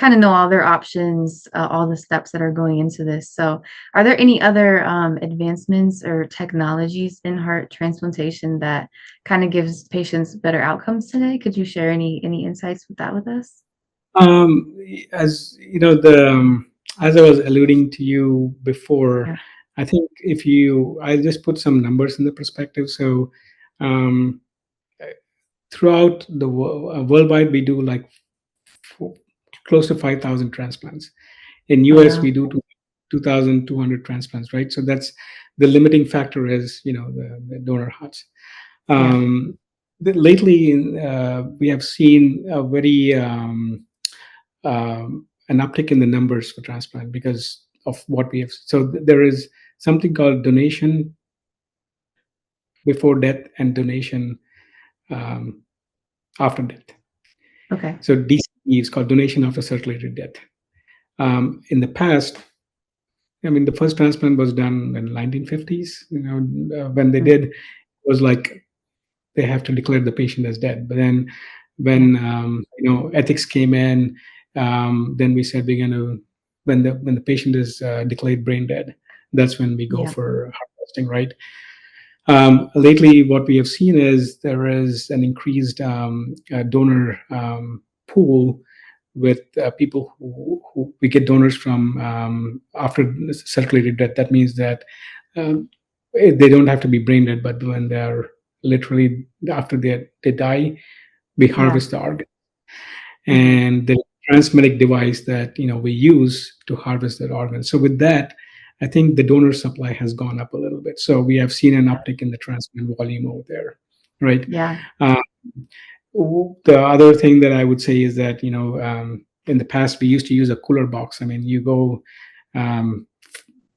kind of know all their options, all the steps that are going into this. So, are there any other advancements or technologies in heart transplantation that kind of gives patients better outcomes today? Could you share any insights with that with us? As you know, the as I was alluding to you before, Yeah. I think if you, I just put some numbers in the perspective. So, um, throughout the worldwide, we do like f- close to 5,000 transplants. In Oh US, wow. we do 2,200 transplants, right? So that's the limiting factor is the donor hearts. Yeah. Um, lately, we have seen a very an uptick in the numbers for transplant because of what we have. So there is something called donation before death and donation um, after death. Okay. So DCD is called donation after circulated death. In the past, I mean, the first transplant was done in 1950s. When they Mm. did, it was like they have to declare the patient as dead. But then, Yeah. when ethics came in, then we said we're going to when the patient is declared brain dead, that's when we go Yeah. for harvesting, right? Lately, what we have seen is there is an increased donor pool with people who we get donors from after circulated death. That means that um, they don't have to be brain dead, but when they're literally after they die, we Yeah. harvest the organ. Hmm. And the transmedic device that we use to harvest that organ. So with that, I think the donor supply has gone up a little bit. So we have seen an uptick in the transplant volume over there, right? Yeah. Uh, the other thing that I would say is that in the past we used to use a cooler box. I mean, you go um,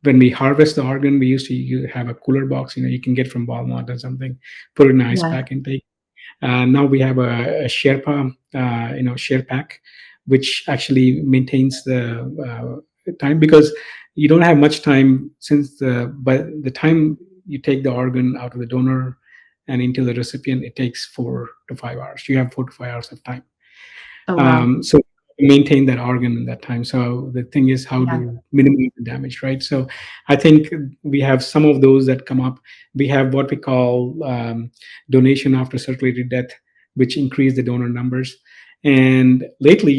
when we harvest the organ, we used to have a cooler box. You can get from Walmart or something, put it in an ice Yeah. pack and take. Now we have a Sherpa, share pack, which actually maintains the time because you don't have much time since by the time you take the organ out of the donor and into the recipient, it takes 4 to 5 hours. You have 4 to 5 hours of time. Oh wow. So maintain that organ in that time. So the thing is how Yeah. to minimize the damage, right? So I think we have some of those that come up. We have what we call donation after circulated death, which increase the donor numbers. And lately,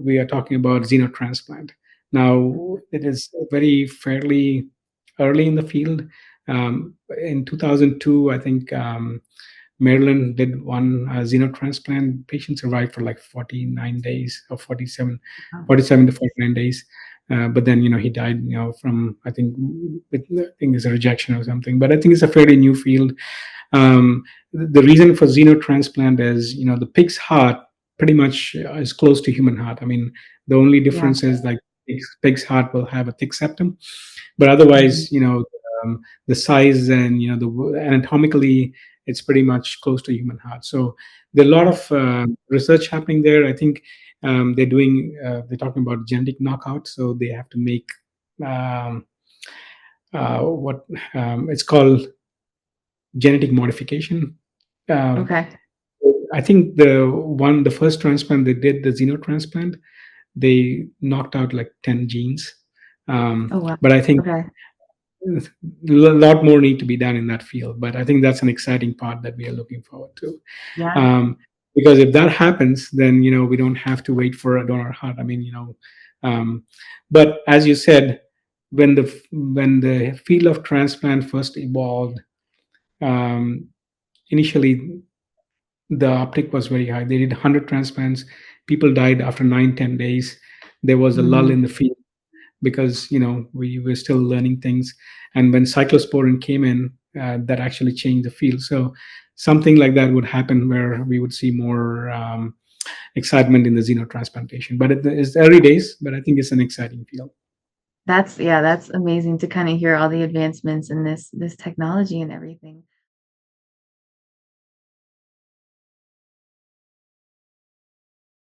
we are talking about xenotransplant. Now, it is very fairly early in the field. In 2002, I think Maryland did one xenotransplant. Patient survived for like 49 days or 47, Wow. 47 to 49 days. But then, he died, from, I think it's a rejection or something. But I think it's a fairly new field. The reason for xenotransplant is, the pig's heart pretty much is close to human heart. I mean, the only Yeah. difference is like pig's heart will have a thick septum, but Hmm. otherwise, the size and anatomically, it's pretty much close to human heart. So there are a lot Yeah. of research happening there. I think they're talking about genetic knockout, so they have to make um, what it's called genetic modification. Um, Okay. I think the first transplant they did, the xenotransplant, they knocked out like 10 genes. Oh wow. But I think Okay. a lot more need to be done in that field. But I think that's an exciting part that we are looking forward to. Yeah. Um, because if that happens, then we don't have to wait for a donor heart. I mean, um, but as you said, when the field of transplant first evolved, um, initially the uptick was very high. They did 100 transplants. People died after 9, 10 days. There was a lull Hmm. in the field because we were still learning things. And when cyclosporin came in, that actually changed the field. So something like that would happen where we would see more excitement in the xenotransplantation. But it's early days, but I think it's an exciting field. That's yeah, that's amazing to kind of hear all the advancements in this technology and everything.